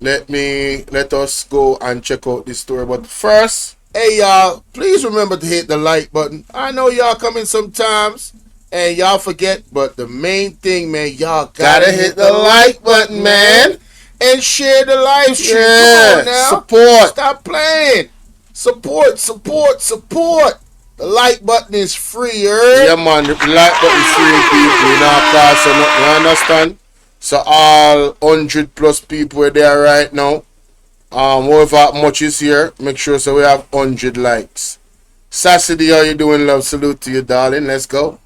let us go and check out this story. But first, hey y'all, please remember to hit the like button. I know y'all come in sometimes and y'all forget, but the main thing, man, y'all gotta hit the like button, man. And share the live stream. Yeah, come on now. Support. Stop playing. Support. The like button is free, right? Yeah, man. The like button is free, people. You know, cost or nothing. You understand? So all 100 plus people are there right now. However much is here, make sure so we have 100 likes. Sassy, how you doing, love? Salute to you, darling. Let's go.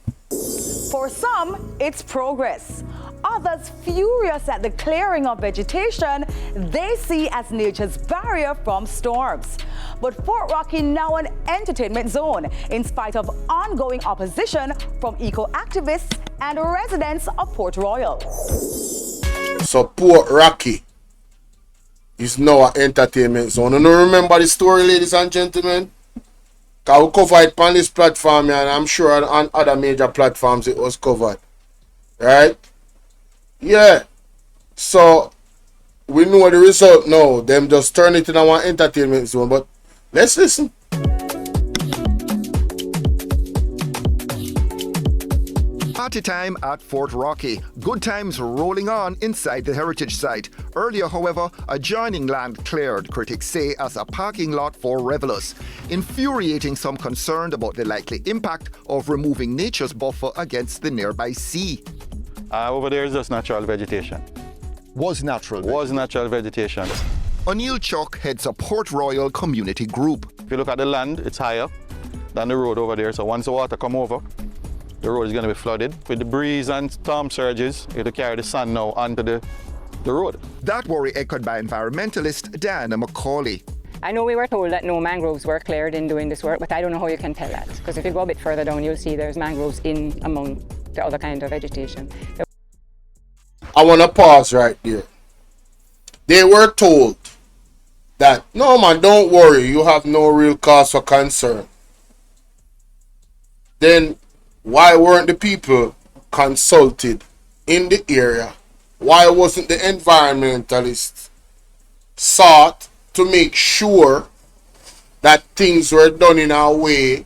For some, it's progress. Others furious at the clearing of vegetation they see as nature's barrier from storms. But Fort Rocky now an entertainment zone in spite of ongoing opposition from eco-activists and residents of Port Royal. So Port Rocky is now an entertainment zone. You know, remember the story, ladies and gentlemen? Because we covered it on this platform, and I'm sure on other major platforms it was covered. Right? Yeah. So we know the result now. Them just turn it in our entertainment zone. But let's listen. Party time at Fort Rocky. Good times rolling on inside the heritage site. Earlier, however, adjoining land cleared, critics say, as a parking lot for revelers, infuriating some concerned about the likely impact of removing nature's buffer against the nearby sea. Over there is just natural vegetation. Was natural vegetation. O'Neill Chuck heads a Port Royal community group. If you look at the land, it's higher than the road over there. So once the water come over, the road is going to be flooded. With the breeze and storm surges, it'll carry the sand now onto the road. That worry echoed by environmentalist Diana McCauley. I know we were told that no mangroves were cleared in doing this work, but I don't know how you can tell that. Because if you go a bit further down, you'll see there's mangroves in among the other kind of vegetation. I want to pause right there. They were told that, no man, don't worry, you have no real cause for concern. Then why weren't the people consulted in the area? Why wasn't the environmentalists sought to make sure that things were done in a way,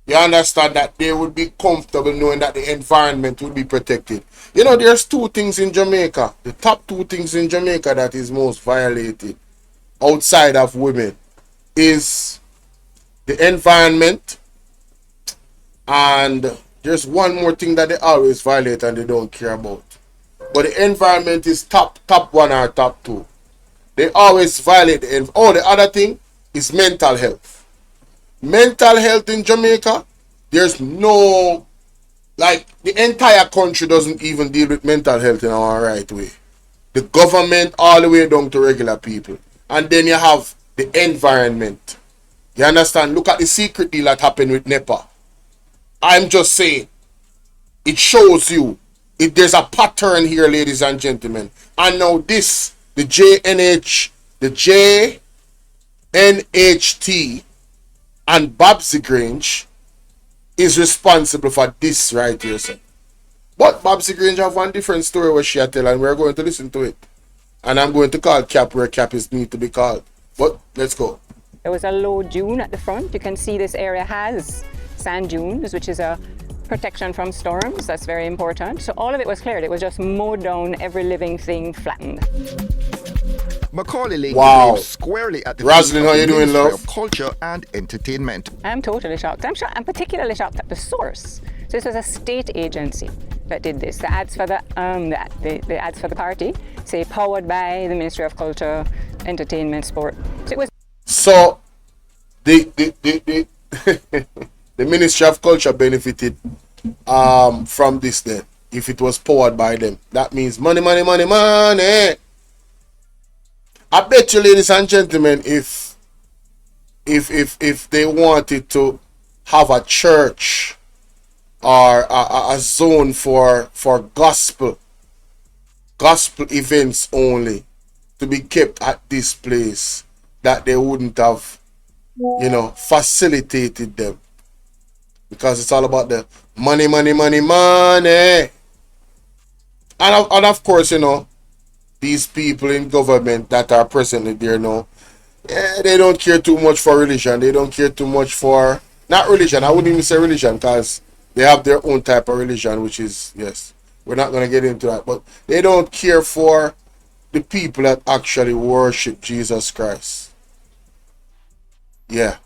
you understand, that they would be comfortable knowing that the environment would be protected? You know, there's two things in Jamaica, the top two things in Jamaica that is most violated outside of women is the environment, and there's one more thing that they always violate and they don't care about. But the environment is top one or top two. They always violate the environment. Oh, the other thing is mental health. Mental health in Jamaica, there's no, like, the entire country doesn't even deal with mental health in our right way. The government all the way down to regular people. And then you have the environment. You understand? Look at the secret deal that happened with Nepa. I'm just saying, it shows you, if there's a pattern here, ladies and gentlemen. And now this, the Jnht and Babsy Grange is responsible for this right here, sir. But Babsy Grange have one different story where she tell, and we're going to listen to it. And I'm going to call Cap where Cap is need to be called. But let's go. There was a low dune at the front. You can see this area has sand dunes, which is a protection from storms. That's very important. So all of it was cleared. It was just mowed down, every living thing flattened. Macaulay laid squarely at the Roslyn, how you doing, love? Of culture and entertainment. I'm totally shocked. I'm particularly shocked at the source. So this was a state agency that did this. The ads for the ads for the party say powered by the Ministry of Culture, Entertainment, Sport. So it was. So the the Ministry of Culture benefited from this then. If it was powered by them, that means money. I bet you, ladies and gentlemen, if they wanted to have a church or a zone for gospel events only to be kept at this place, that they wouldn't have, facilitated them, because it's all about the money. And of course, these people in government that are presently there now, they don't care too much for religion. They don't care too much for, not religion, I wouldn't even say religion, because they have their own type of religion, which is, yes, we're not going to get into that, but they don't care for the people that actually worship Jesus Christ. Yeah.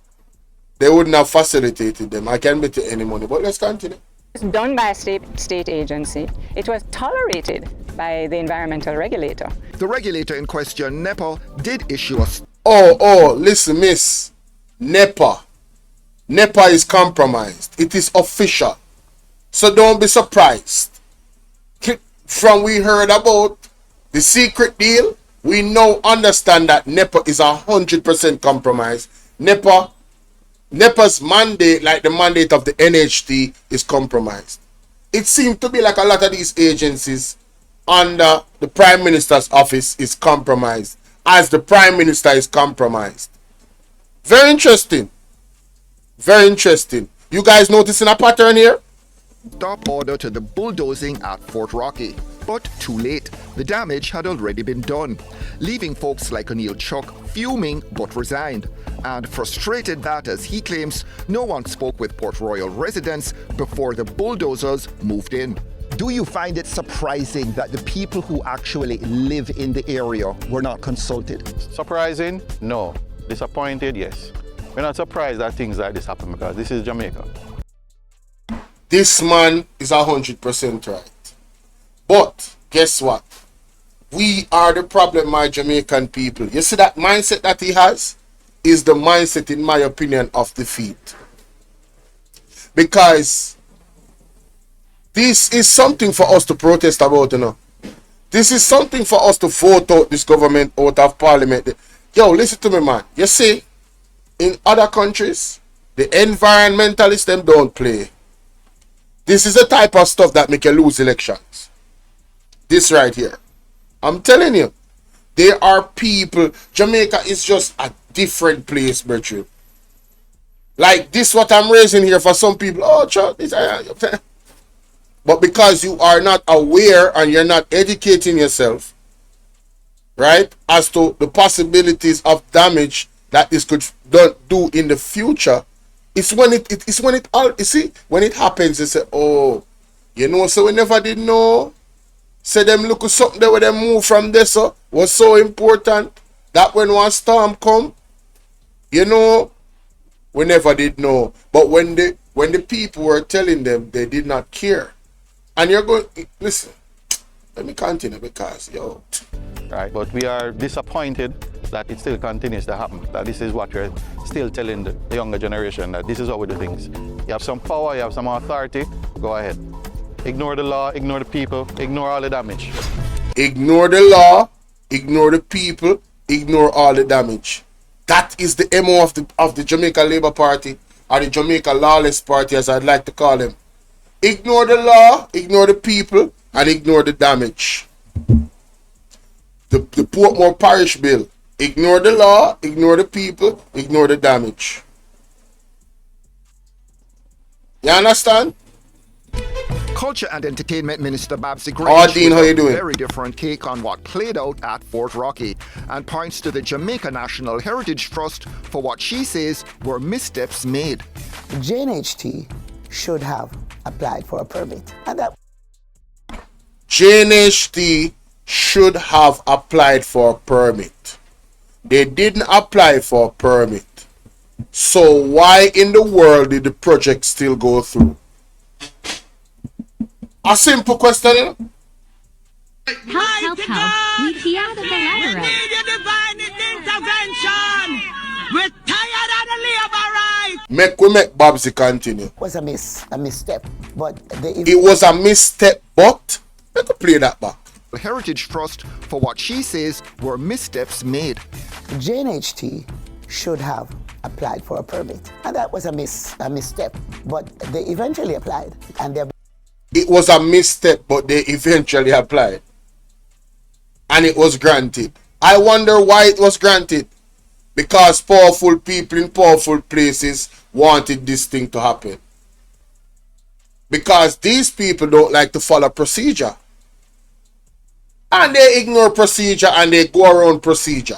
They wouldn't have facilitated them. I can't bet you any money, but let's continue. It was done by a state agency. It was tolerated by the environmental regulator. The regulator in question, Nepa, did issue a... Listen, miss. Nepa is compromised. It is official. So don't be surprised. From we heard about the secret deal, we now understand that Nepa is 100% compromised. Nepa's mandate, like the mandate of the Jnht, is compromised. It seems to be like a lot of these agencies under the Prime Minister's office is compromised, as the Prime Minister is compromised. Very interesting. Very interesting. You guys noticing a pattern here? Stop order to the bulldozing at Fort Rocky. But too late. The damage had already been done, leaving folks like O'Neill Chuck fuming but resigned, and frustrated that, as he claims, no one spoke with Port Royal residents before the bulldozers moved in. Do you find it surprising that the people who actually live in the area were not consulted? Surprising? No. Disappointed? Yes. We're not surprised that things like this happen because this is Jamaica. This man is 100% right. But guess what? We are the problem, my Jamaican people. You see that mindset that he has is the mindset, in my opinion, of defeat. Because this is something for us to protest about, you know. This is something for us to vote out this government out of parliament. Yo, listen to me, man. You see, in other countries, the environmentalists, them don't play. This is the type of stuff that make you lose elections. This right here. I'm telling you. There are people. Jamaica is just a different place, Bertrand. Like this what I'm raising here for some people. Oh, Chuck, this. But because you are not aware and you're not educating yourself, right, as to the possibilities of damage that this could do in the future, it's when when it happens, you say, oh, you know, so we never did know. Say them look at something there where they move from this so was so important that when one storm come, you know, we never did know. But when the people were telling them, they did not care. And you're going, listen, let me continue because, yo. Right, but we are disappointed that it still continues to happen. That this is what we're still telling the younger generation, that this is how we do things. You have some power, you have some authority, go ahead. Ignore the law, ignore the people, ignore all the damage. Ignore the law, ignore the people, ignore all the damage. That is the MO of the Jamaica Labour Party, or the Jamaica Lawless Party, as I'd like to call them. Ignore the law, ignore the people, and ignore the damage. The Portmore Parish Bill. Ignore the law, ignore the people, ignore the damage. You understand? Culture and Entertainment Minister Babsy Grange Dean, how you doing? A very different take on what played out at Fort Rocky, and points to the Jamaica National Heritage Trust for what she says were missteps made. Jnht should have applied for a permit, and that Jnht should have applied for a permit. They didn't apply for a permit. So why in the world did the project still go through? A simple question, you know? Help, we hear the letter. We need a divine intervention. We're tired of the labor right. Make Babsy continue. was a misstep, but It was a misstep, but let me play that back. The Heritage Trust for what she says were missteps made. Jnht should have applied for a permit, and that was a misstep, but they eventually applied, and they're It was a misstep, but they eventually applied. And it was granted. I wonder why it was granted. Because powerful people in powerful places wanted this thing to happen. Because these people don't like to follow procedure. And they ignore procedure and they go around procedure.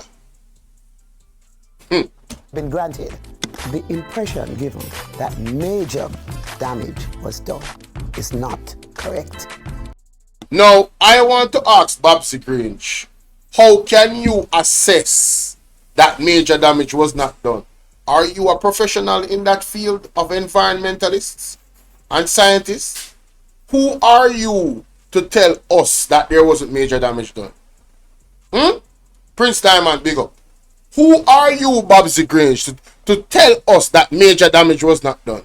Been granted. The impression given that major damage was done is not correct. Now, I want to ask Babsy Grange, how can you assess that major damage was not done? Are you a professional in that field of environmentalists and scientists? Who are you to tell us that there wasn't major damage done? Prince Diamond, big up. Who are you, Babsy Grange, to tell us that major damage was not done?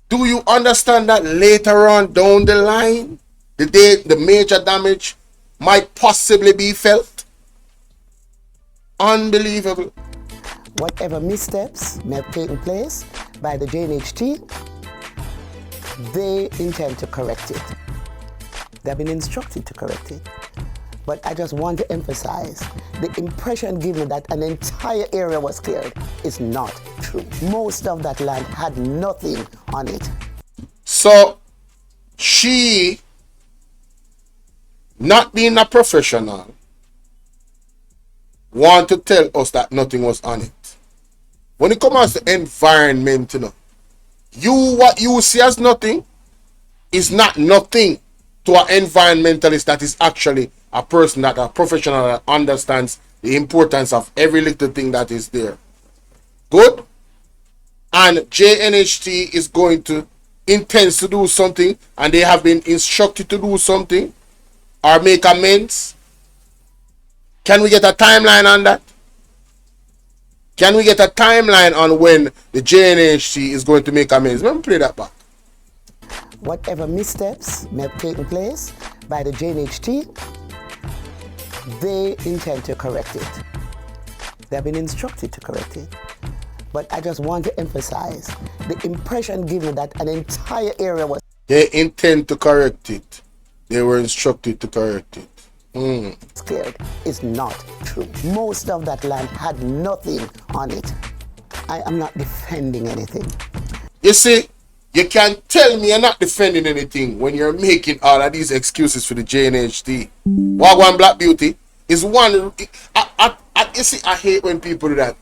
Do you understand that later on down the line, the major damage might possibly be felt? Unbelievable. Whatever missteps may have taken place by the Jnht, they intend to correct it. They've been instructed to correct it. But I just want to emphasize, the impression given that an entire area was cleared is not true. Most of that land had nothing on it. So, she, not being a professional, want to tell us that nothing was on it. When it comes to environment, what you see as nothing is not nothing to an environmentalist that is actually a person, that a professional that understands the importance of every little thing that is there. Good? And Jnht is going to intends to do something, and they have been instructed to do something or make amends. Can we get a timeline on that? Can we get a timeline on when the Jnht is going to make amends? Let me play that back. Whatever missteps may have taken place by the Jnht, they intend to correct it. They've been instructed to correct it. But I just want to emphasize, the impression given that an entire area was... They intend to correct it. They were instructed to correct it. Cleared is not true. Most of that land had nothing on it. I am not defending anything. You see, you can't tell me you're not defending anything when you're making all of these excuses for the Jnht. Wagwan Black Beauty is one. You see, I hate when people do that.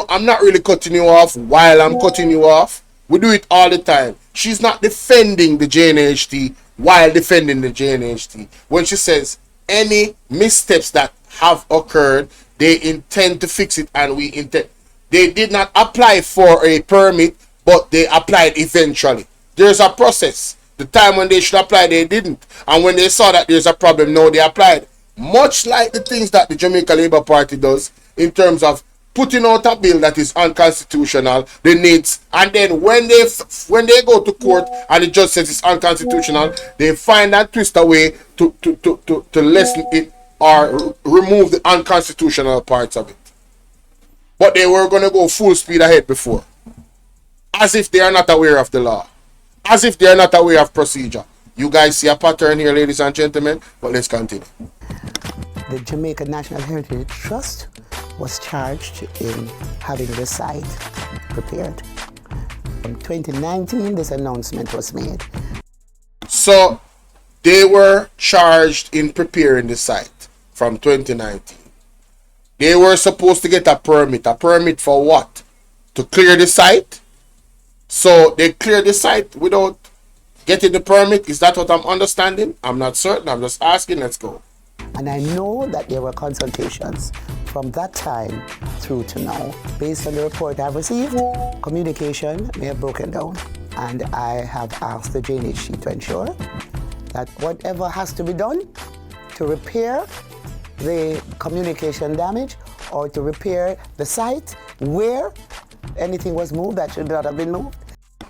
I'm not really cutting you off while I'm cutting you off. We do it all the time. She's not defending the Jnht while defending the Jnht. When she says any missteps that have occurred, they intend to fix it, and we intend. They did not apply for a permit, but they applied eventually. There's a process. The time when they should apply, they didn't. And when they saw that there's a problem, no, they applied. Much like the things that the Jamaica Labour Party does in terms of putting out a bill that is unconstitutional, the needs, and then when they go to court and the judge says it's unconstitutional, they find and twist a way to lessen it or remove the unconstitutional parts of it. But they were going to go full speed ahead before. As if they are not aware of the law. As if they are not aware of procedure. You guys see a pattern here, ladies and gentlemen, but let's continue. The Jamaica National Heritage Trust was charged in having the site prepared. In 2019, this announcement was made. So, they were charged in preparing the site from 2019. They were supposed to get a permit. A permit for what? To clear the site? So, they cleared the site without getting the permit? Is that what I'm understanding? I'm not certain. I'm just asking. Let's go. And I know that there were consultations from that time through to now. Based on the report I've received, communication may have broken down. And I have asked the Jnht to ensure that whatever has to be done to repair the communication damage or to repair the site where anything was moved that should not have been moved.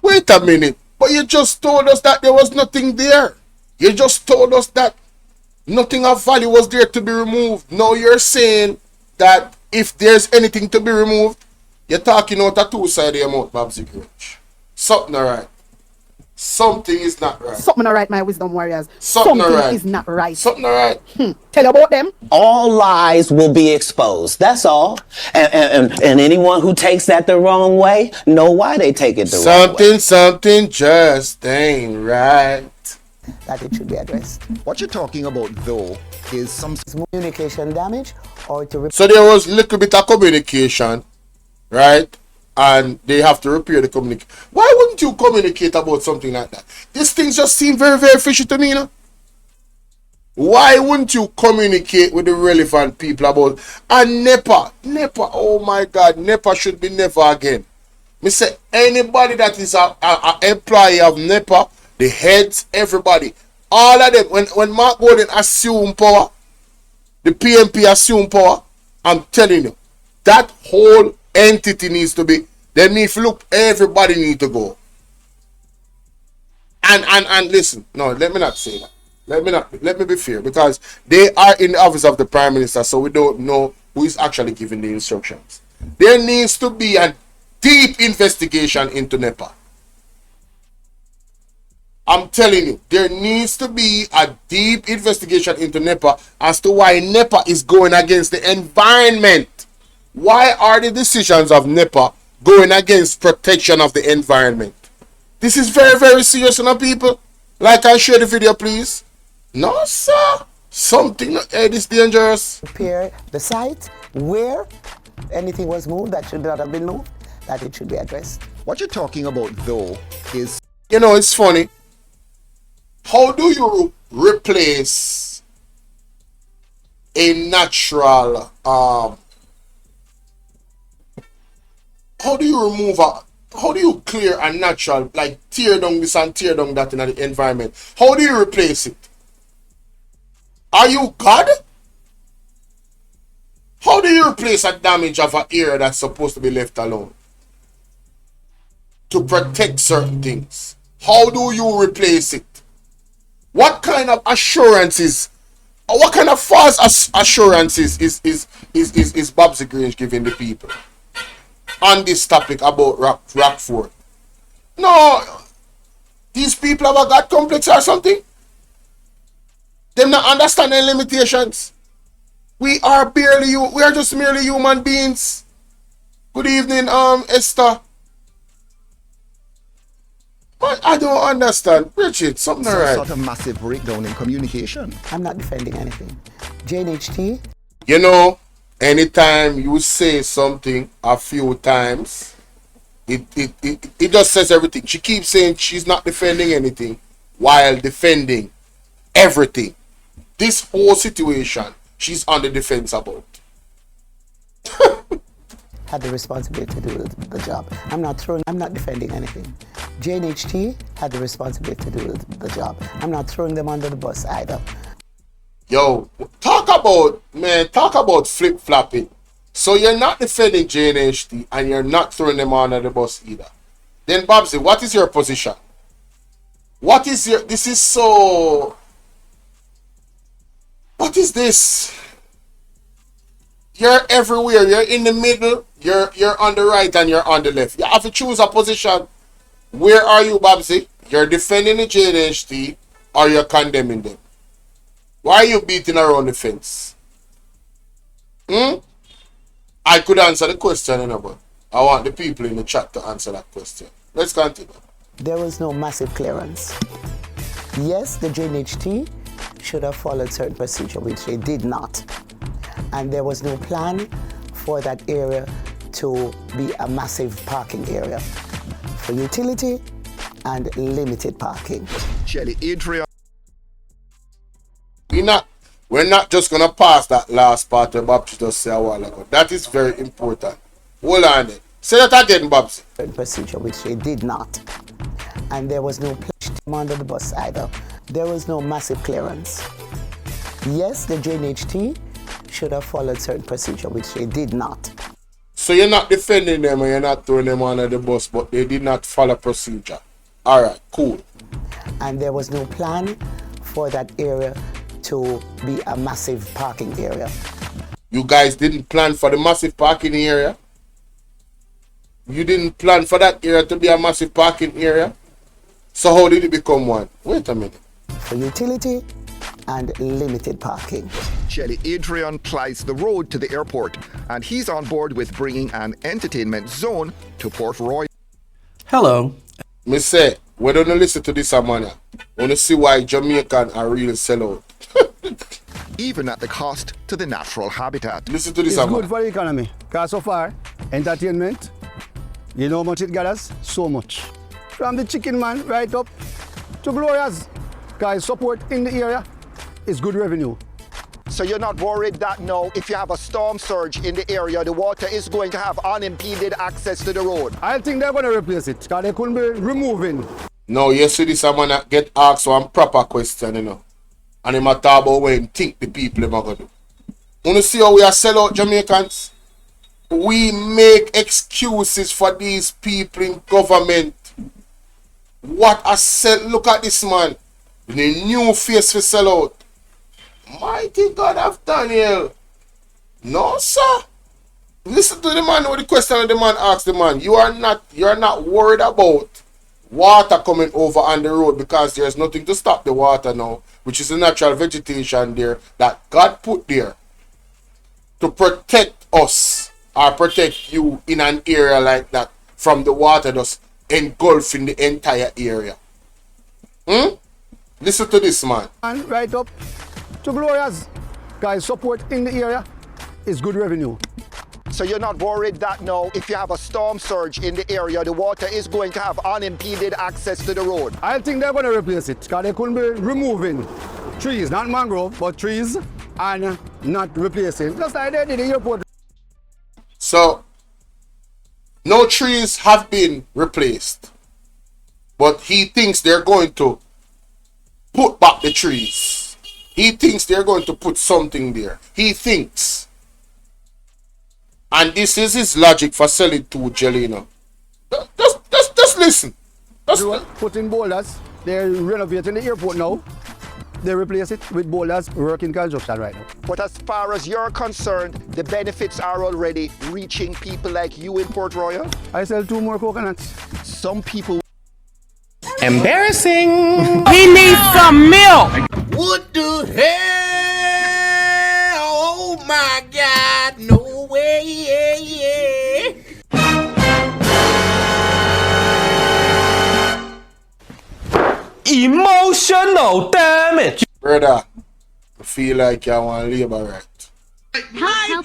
Wait a minute. But you just told us that there was nothing there. You just told us that nothing of value was there to be removed. Now you're saying that if there's anything to be removed, you're talking out a two-sided of your mouth, Babsy Grange. Something alright. Something is not right. Something alright, my wisdom warriors. Something alright. Is not right. Something alright. Tell you about them. All lies will be exposed. That's all. And anyone who takes that the wrong way, know why they take it the wrong way. Something just ain't right. that it should be addressed. What you're talking about, though, is some Communication damage or to So there was little bit of communication, right? And they have to repair the communication. Why wouldn't you communicate about something like that? These things just seem very, very fishy to me, you know? Why wouldn't you communicate with the relevant people about... And Nepa, oh my God, Nepa should be never again. Me say anybody that is a employee of Nepa, the heads, everybody, all of them, when Mark Golden assume power, the PMP assume power, I'm telling you, that whole entity needs to be, they need to look, everybody need to go. And listen, no, let me not say that. Let me be fair, because they are in the office of the Prime Minister, so we don't know who is actually giving the instructions. There needs to be a deep investigation into Nepa. I'm telling you, there needs to be a deep investigation into Nepa as to why Nepa is going against the environment. Why are the decisions of Nepa going against protection of the environment? This is very, very serious, you know, people. Like I share the video, please. No, sir. Something is dangerous. repair the site where anything was moved that should not have been moved, that it should be addressed. What you're talking about, though, is... You know, it's funny. How do you replace a natural, how do you clear a natural, like tear down this and tear down that in the environment? How do you replace it? Are you God? How do you replace a damage of an area that's supposed to be left alone to protect certain things? How do you replace it? What kind of assurances, or what kind of false assurances is Babsy Grange giving the people on this topic about Rockford? No, these people have a God complex or something. Them not understanding limitations. We are just merely human beings. Good evening, Esther. But I don't understand. Richard, something some right. sort of massive breakdown in communication. I'm not defending anything. Jnht. You know, anytime you say something a few times, it just says everything. She keeps saying she's not defending anything while defending everything. This whole situation, she's on the defense about. Had the responsibility to do the job. I'm not defending anything. Jnht had the responsibility to do the job. I'm not throwing them under the bus either. Yo, talk about flip-flopping. So you're not defending Jnht and you're not throwing them under the bus either. Then Babsy, what is your position? What is this? You're everywhere. You're in the middle. You're on the right and you're on the left. You have to choose a position. Where are you, Babsy? You're defending the Jnht or you're condemning them? Why are you beating around the fence? I could answer the question, but I want the people in the chat to answer that question. Let's continue. There was no massive clearance. Yes, the Jnht should have followed certain procedure, which they did not. And there was no plan for that area to be a massive parking area for utility and limited parking. Shelly, Adrian. We're not just gonna pass that last part of Babsy just say a while ago. That is very important. Hold on there. Say that again, Babsy. Procedure, which they did not. And there was no push under the bus either. There was no massive clearance. Yes, the Jnht should have followed certain procedure, which they did not. So you're not defending them and you're not throwing them under the bus, but they did not follow procedure. All right, cool. And there was no plan for that area to be a massive parking area. You guys didn't plan for the massive parking area? You didn't plan for that area to be a massive parking area? So how did it become one? Wait a minute. For utility and limited parking. Shelly, Adrian plies the road to the airport, and he's on board with bringing an entertainment zone to Port Royal. Hello. Me say, we don't listen to this, man. Want to see why Jamaican are real sellout. even at the cost to the natural habitat. Listen to this, It's good for the economy, because so far, entertainment, you know how much it gathers? So much. From the chicken man right up to Gloria's, guys, support in the area is good revenue. So you're not worried that now, if you have a storm surge in the area, the water is going to have unimpeded access to the road? I think they're going to replace it, because they couldn't be removing. No, you see this, I'm going to get asked one proper question, you know. And I'm talk about when think the people are going to do. Want to see how we are sell out Jamaicans? We make excuses for these people in government. What a sell, look at this man. The new face for sell out. Mighty God of Daniel. No, sir. Listen to the man with the question the man asked the man. You are not worried about water coming over on the road because there's nothing to stop the water now, which is the natural vegetation there that God put there to protect us or protect you in an area like that from the water just engulfing the entire area. Listen to this, man. And right up to Gloria's, guys, support in the area is good revenue. So you're not worried that now, if you have a storm surge in the area, the water is going to have unimpeded access to the road? I think they're going to replace it, because they couldn't be removing trees, not mangrove, but trees, and not replacing, just like they did in the airport. So, no trees have been replaced, but he thinks they're going to put back the trees. He thinks they're going to put something there. He thinks. And this is his logic for selling to Jelena. Just listen. Put in boulders. They're renovating the airport now. They replace it with boulders, working construction right now. But as far as you're concerned, the benefits are already reaching people like you in Port Royal? I sell 2 more coconuts. Some people... Embarrassing! He needs some milk! What the hell? Oh my God, no way, yeah. Emotional damage! Brother, I feel like you want labor right. Help,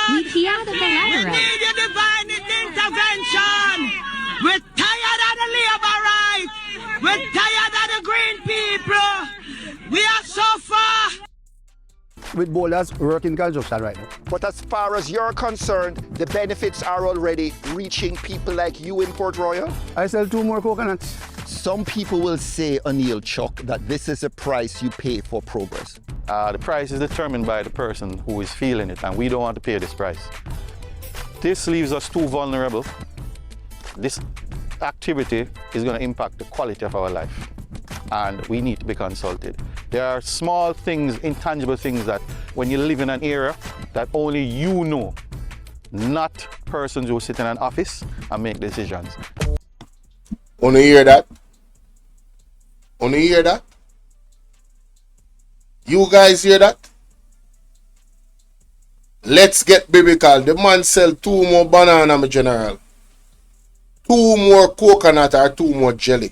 we hear the letter right. Need your divine intervention! We're tired of the labor right! We're tired of the green people! We are so far! With boulders, working construction right now. But as far as you're concerned, the benefits are already reaching people like you in Port Royal? I sell 2 more coconuts. Some people will say, O'Neill Chuck, that this is a price you pay for progress. The price is determined by the person who is feeling it, and we don't want to pay this price. This leaves us too vulnerable. This activity is going to impact the quality of our life, and we need to be consulted. There are small things, intangible things that when you live in an area that only you know, not persons who sit in an office and make decisions. Wanna hear that? Wanna hear that? You guys hear that? Let's get biblical. The man sell 2 more banana, my general. 2 more coconut or 2 more jelly.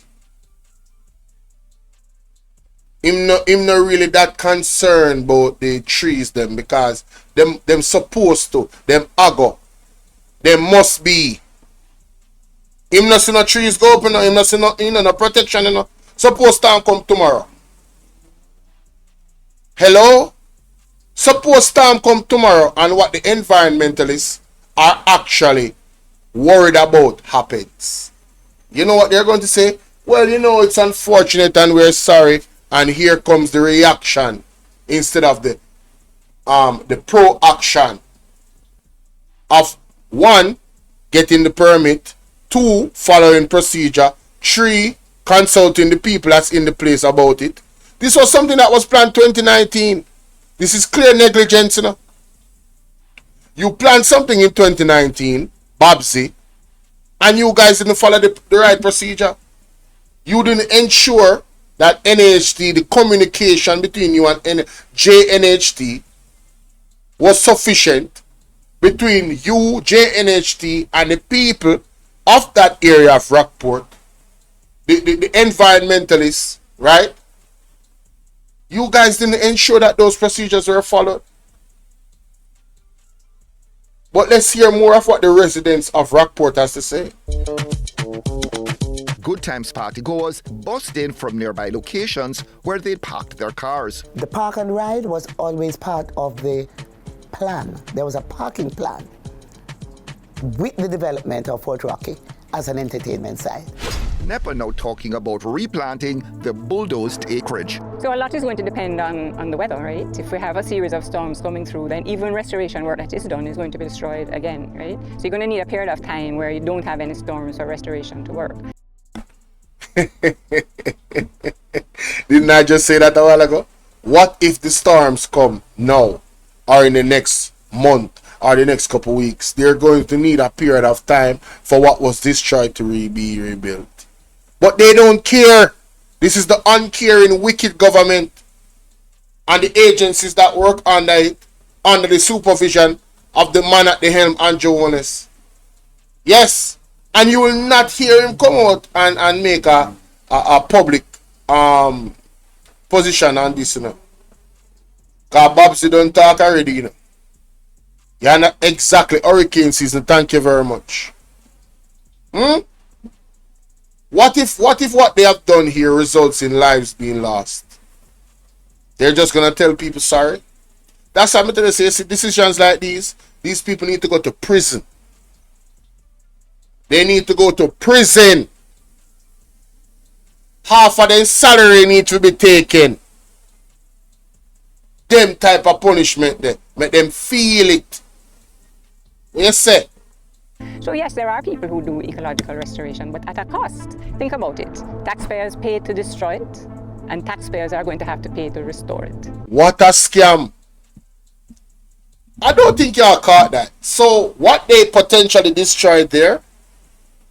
Him not really that concerned about the trees them, because them supposed to, them ago, them must be. Him not see no trees go up, him not see no protection, you know. Suppose storm come tomorrow. Hello? Suppose storm come tomorrow and what the environmentalists are actually worried about happens. You know what they're going to say? Well, you know, it's unfortunate and we're sorry, and here comes the reaction instead of the pro-action of 1, getting the permit, 2, following procedure, 3, consulting the people that's in the place about it. This was something that was planned 2019. This is clear negligence, you know. You planned something in 2019, Babsy, and you guys didn't follow the right procedure. You didn't ensure that NHT, the communication between you and Jnht was sufficient between you, Jnht, and the people of that area of Rockport, the environmentalists, right? You guys didn't ensure that those procedures were followed. But let's hear more of what the residents of Rockport has to say. Good Times partygoers bussed in from nearby locations where they'd parked their cars. The park and ride was always part of the plan. There was a parking plan with the development of Fort Rocky as an entertainment site. Nepa now talking about replanting the bulldozed acreage. So a lot is going to depend on the weather, right? If we have a series of storms coming through, then even restoration work that is done is going to be destroyed again, right? So you're going to need a period of time where you don't have any storms for restoration to work. Didn't I just say that a while ago? What if the storms come now or in the next month or the next couple weeks? They're going to need a period of time for what was destroyed to be rebuilt. But they don't care. This is the uncaring, wicked government and the agencies that work under it, under the supervision of the man at the helm, Andrew Wallace. Yes. And you will not hear him come out and make a public position on this, you know. Because Babsy don't talk already, you know. You're not exactly hurricane season, thank you very much. What if what they have done here results in lives being lost? They're just going to tell people sorry? That's what I'm going to say. See, decisions like these people need to go to prison. They need to go to prison. Half of their salary need to be taken. Them type of punishment there. Make them feel it. What you say? So yes, there are people who do ecological restoration, but at a cost. Think about it. Taxpayers pay to destroy it, and taxpayers are going to have to pay to restore it. What a scam. I don't think y'all caught that. So what they potentially destroyed there,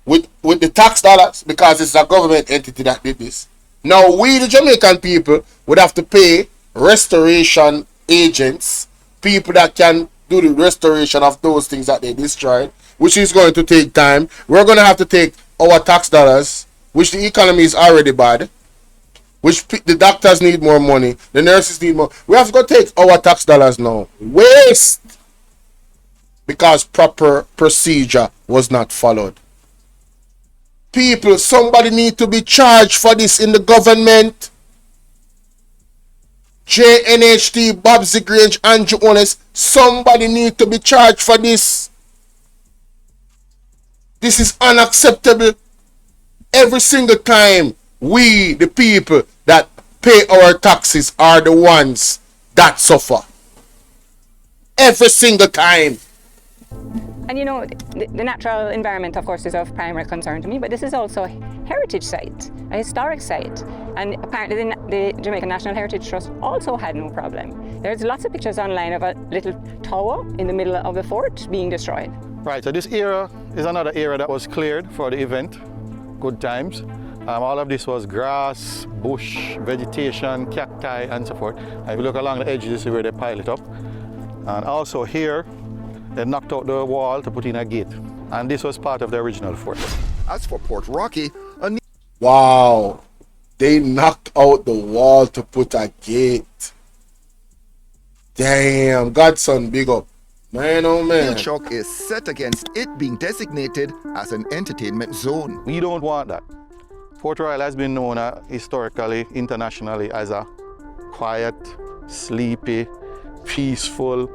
with the tax dollars, because it's a government entity that did this. Now we, the Jamaican people, would have to pay restoration agents, people that can do the restoration of those things that they destroyed, which is going to take time. We're going to have to take our tax dollars, which the economy is already bad, which the doctors need more money, the nurses need more. We have to go take our tax dollars now. Waste! Because proper procedure was not followed. People, somebody need to be charged for this in the government. Jnht, Babsy, Grange, and Jnht, somebody need to be charged for this. This is unacceptable. Every single time we, the people that pay our taxes, are the ones that suffer. Every single time. And you know, the natural environment, of course, is of primary concern to me, but this is also a heritage site, a historic site. And apparently the Jamaican National Heritage Trust also had no problem. There's lots of pictures online of a little tower in the middle of the fort being destroyed. Right, so this area is another area that was cleared for the event, Good Times. All of this was grass, bush, vegetation, cacti, and so forth. And if you look along the edges, you see where they pile it up. And also here, they knocked out the wall to put in a gate. And this was part of the original fort. As for Port Rocky, wow, they knocked out the wall to put a gate. Damn, Godson, big up. Man, oh man. Shock is set against it being designated as an entertainment zone. We don't want that. Port Royal has been known historically, internationally, as a quiet, sleepy, peaceful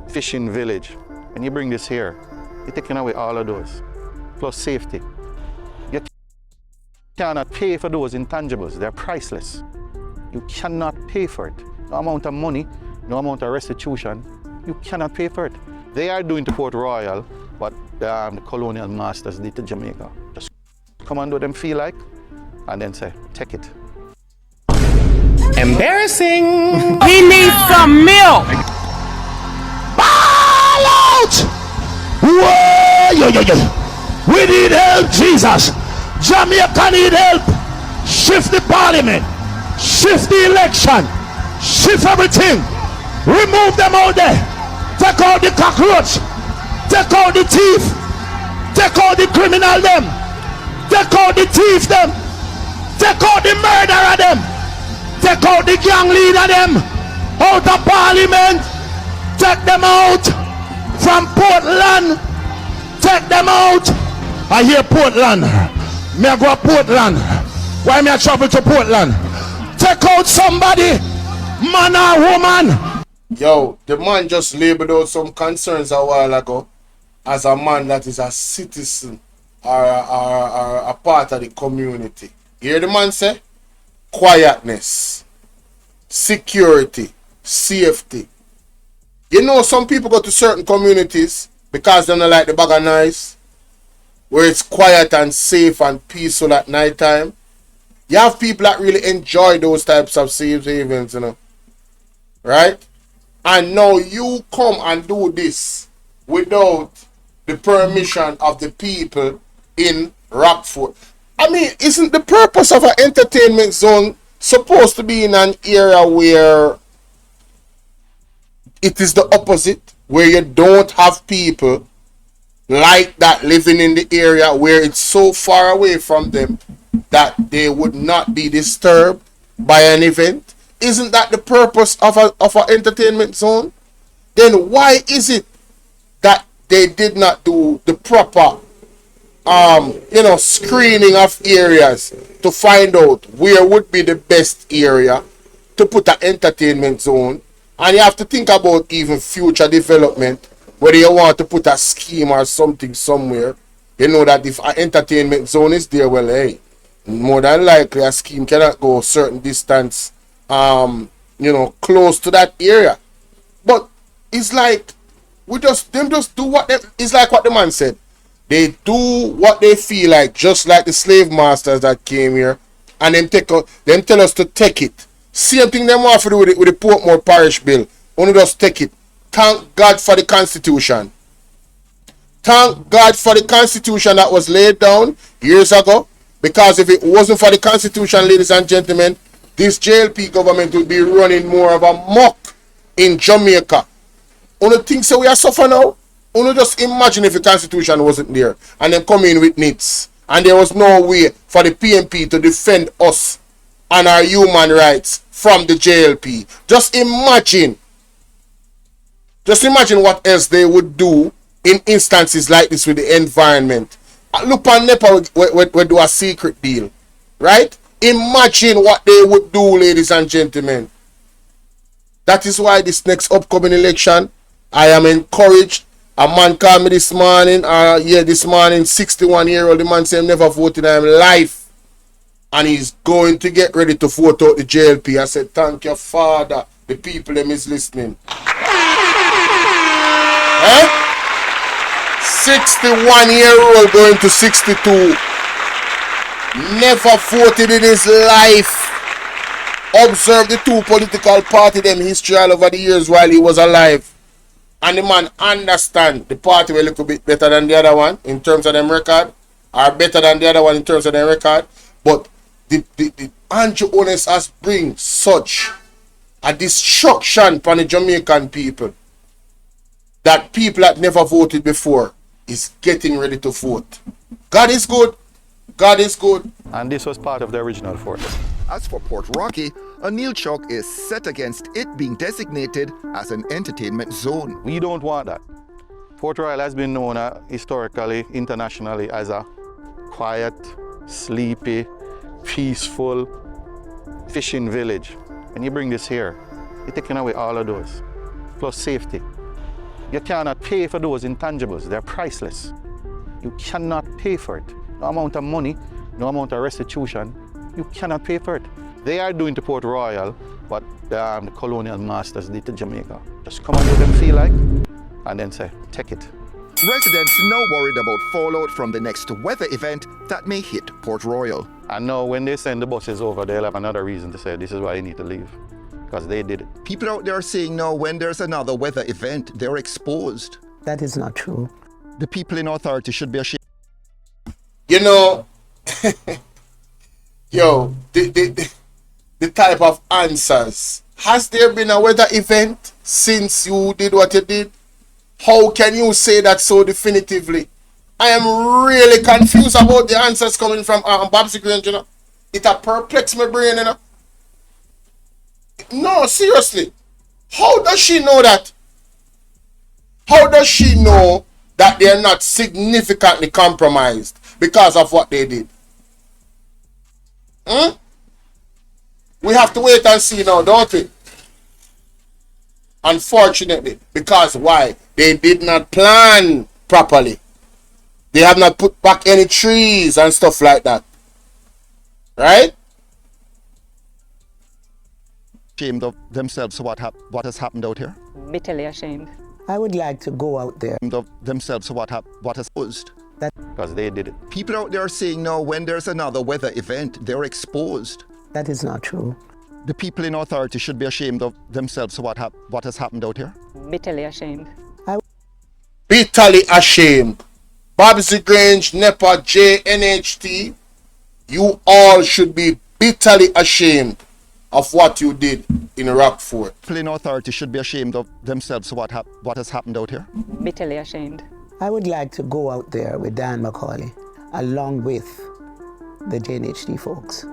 fishing village. When you bring this here, you're taking away all of those, plus safety. You cannot pay for those intangibles. They're priceless. You cannot pay for it. No amount of money, no amount of restitution, you cannot pay for it. They are doing to Port Royal what the colonial masters did to Jamaica. Just come and do them feel like, and then say, take it. Embarrassing. We need some milk. Ball out. Whoa, yo, yo, yo. We need help, Jesus. Jamaica need help. Shift the parliament. Shift the election. Shift everything. Remove them out there. Take out the cockroach. Take out the thief. Take out the criminal them. Take out the thief them. Take out the murderer them. Take out the gang leader them out of parliament. Take them out from Portland. Take them out. I hear Portland. Me I go to Portland. Why me I travel to Portland? Take out somebody, man or woman. Yo, the man just labeled out some concerns a while ago as a man that is a citizen or a part of the community. You hear the man say? Quietness, security, safety. You know, some people go to certain communities because they don't like the bag of noise, where it's quiet and safe and peaceful at night time. You have people that really enjoy those types of safe havens, you know. Right? And now you come and do this without the permission of the people in Rockford. I mean, isn't the purpose of an entertainment zone supposed to be in an area where it is the opposite, where you don't have people like that living in the area, where it's so far away from them that they would not be disturbed by an event? Isn't that the purpose of an entertainment zone? Then why is it that they did not do the proper screening of areas to find out where would be the best area to put an entertainment zone? And you have to think about even future development, whether you want to put a scheme or something somewhere. You know that if an entertainment zone is there, well, hey, more than likely a scheme cannot go a certain distance, close to that area. But it's like them just do what they, it's like what the man said. They do what they feel like, just like the slave masters that came here, and them tell us to take it. Same thing them want to do with the Portmore Parish Bill. Only just take it. Thank God for the Constitution. Thank God for the Constitution that was laid down years ago. Because if it wasn't for the Constitution, ladies and gentlemen, this JLP government would be running more of a muck in Jamaica. Only things that we are suffering now. Only just imagine if the Constitution wasn't there and them come in with NITs and there was no way for the PMP to defend us and our human rights from the JLP. Just imagine what else they would do in instances like this with the environment. Look on Nepa, we do a secret deal, right? Imagine what they would do, ladies and gentlemen. That is why this next upcoming election, I am encouraged. A man called me this morning, 61-year-old, the man said he never voted in his life. And he's going to get ready to vote out the JLP. I said, thank you, Father. The people them is listening. 61-year-old going to 62. Never voted in his life. Observe the two political party them history all over the years while he was alive. And the man understand the party were a little bit better than the other one in terms of them record, or better than the other one in terms of their record. But the Andrew Honest has bring such a destruction upon the Jamaican people that people that never voted before is getting ready to vote. God is good. God is good. And this was part of the original fort. As for Port Rocky, O'Neill Chuck is set against it being designated as an entertainment zone. We don't want that. Port Royal has been known historically, internationally, as a quiet, sleepy, peaceful fishing village. When you bring this here, you're taking away all of those, plus safety. You cannot pay for those intangibles. They're priceless. You cannot pay for it. No amount of money, no amount of restitution, you cannot pay for it. They are doing to Port Royal what the colonial masters did to Jamaica. Just come and let them feel like, and then say, take it. Residents now worried about fallout from the next weather event that may hit Port Royal. And now when they send the buses over, they'll have another reason to say, this is why you need to leave. Because they did it. People out there are saying now when there's another weather event, they're exposed. That is not true. The people in authority should be ashamed. You know, yo, the type of answers. Has there been a weather event since you did what you did? How can you say that so definitively? I am really confused about the answers coming from Babsy Grange, you know. It a perplex my brain, you know. No, seriously. How does she know that? How does she know that they're not significantly compromised because of what they did? We have to wait and see now, don't we? Unfortunately, because why? They did not plan properly. They have not put back any trees and stuff like that. Right? Ashamed of themselves what has happened out here? Bitterly ashamed. I would like to go out there. Ashamed of themselves what has posed? Because they did it. People out there are saying now when there's another weather event, they're exposed. That is not true. The people in authority should be ashamed of themselves what has happened out here? Bitterly ashamed. Bitterly ashamed. Babsy, Grange, Nepa, Jnht, you all should be bitterly ashamed of what you did in Rockford. People in authority should be ashamed of themselves what has happened out here? Bitterly ashamed. I would like to go out there with Dan McCauley, along with the Jnht folks.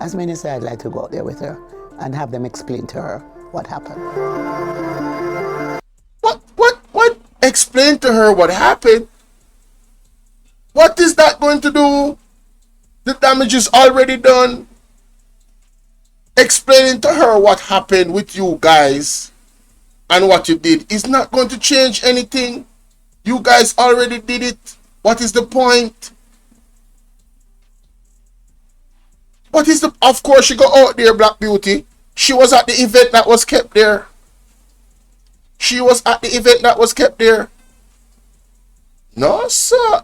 As minister, I'd like to go out there with her and have them explain to her what happened. What? Explain to her what happened? What is that going to do? The damage is already done. Explaining to her what happened with you guys and what you did is not going to change anything. You guys already did it. What is the point? What is the... Of course she got out there, Black Beauty. She was at the event that was kept there. She was at the event that was kept there. No, sir.